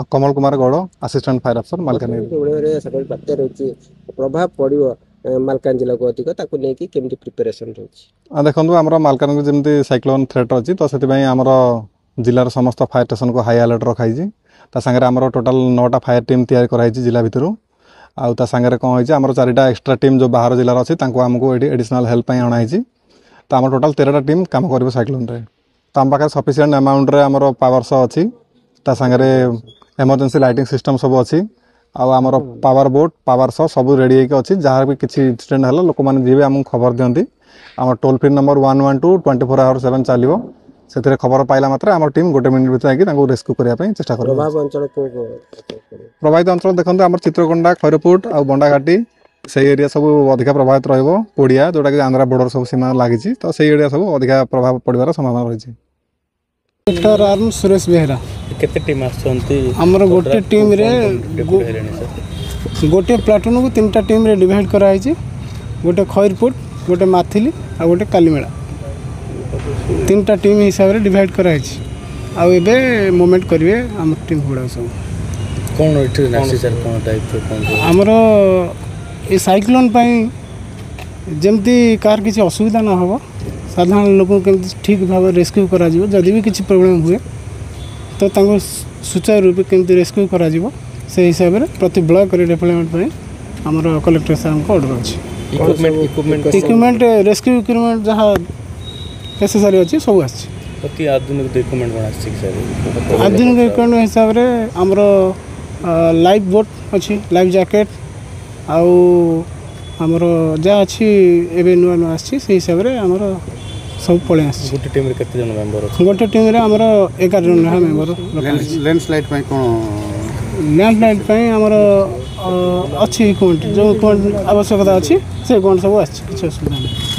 Kamal Kumar Gaur assistant fire अफसर मालकानगिरी। बात्या रही प्रभाव पड़ो मालकान जिला को अधिक ताकू लेकिन केमती प्रिपरेशन रही देखो आम मालकानगिरी जमी साइक्लोन थ्रेट अच्छी तो से आम जिलार समस्त फायर स्टेशन को हाई अलर्ट रखाई सागर आम टोटाल 9टा फायर टीम तैयारी कराई जिला भितर आउ सागर कौन होती आम 4टा एक्सट्रा टीम जो बाहर जिलार अच्छी आमको एडिशनल हेल्प अणाई तो आम टोटाल 13टा टीम कम कर साइक्लोन रे तो आम पाखे सफिसीयंट अमाउंट रे आमर पावर सो अच्छी सागर एमरजेंसी लाइटिंग सिस्टम सब अच्छी आमर पावर बोट पावर सो सब रेडी अच्छी जहाँ भी किसी इंसिडेंट है लोक मैंने जी आमको खबर दिखती आम टोल फ्री नंबर 112 24/7 चलो से खबर पाइला मात्र आम टीम गोटे मिनिट भर रेस्क्यू करने चेष्टा कर। प्रभावित अंचल देखते आम चित्रकोंडा खैरपुट आ बंडाघाटी से एरिया सब अधिक प्रभावित रोड़िया जोटा कि आंध्रा बॉर्डर सब सीमा लगी तो से एरिया सब अधिक प्रभाव पड़ार संभावना रही। सुरेश बेहरा केते टीम आमर गोटे टीम रे गोटे प्लाटून को 3टा टीम रे डिवाइड कराई गोटे खैरपुट गोटे माथिली आ गोटे कालीमेला 3टा टीम हिसाब रे डिवाइड कराई आउ एबे मूवमेंट करिवे आम टीम गुडा सब कोन इठी नेसेसर कोन टाइप कोन आमर ए साइक्लोन पई जेमती कार किसी असुविधा न हो साधारण लोक केमती ठीक भाव रेस्क्यू करा जिवो जदि भी किसी प्रॉब्लम हुए तो तांको सुचारू रूप केमती रेस्क्यू करा जिवो से हिसाब रे प्रति ब्लॉक डेवलपमेंट पई हमर कलेक्टर साहब को ऑर्डर अछि इक्विपमेंट रेस्क्यू इक्विपमेंट जहाँ नेसेसरी अछि सब अछि अति आधुनिक इक्विपमेंट बना अछि सर आधुनिक इक्विपमेंट हिसाब रे हमर लाइफ बोट अछि लाइफ जैकेट आउ हमर जा अछि एबे नुआ नुआ अछि से हिसाब रे हमर सब पळे आछि। गोटे टीम रे केते जन मेंबर गोटे टीम रे हमर 11 जन मेंबर लैंडस्लाइड पई कोन लैंडस्लाइड पई हमर अछि इक्विपमेंट जो आवश्यकता अछि से कोन सब अछि किछ असुविधा नहीं।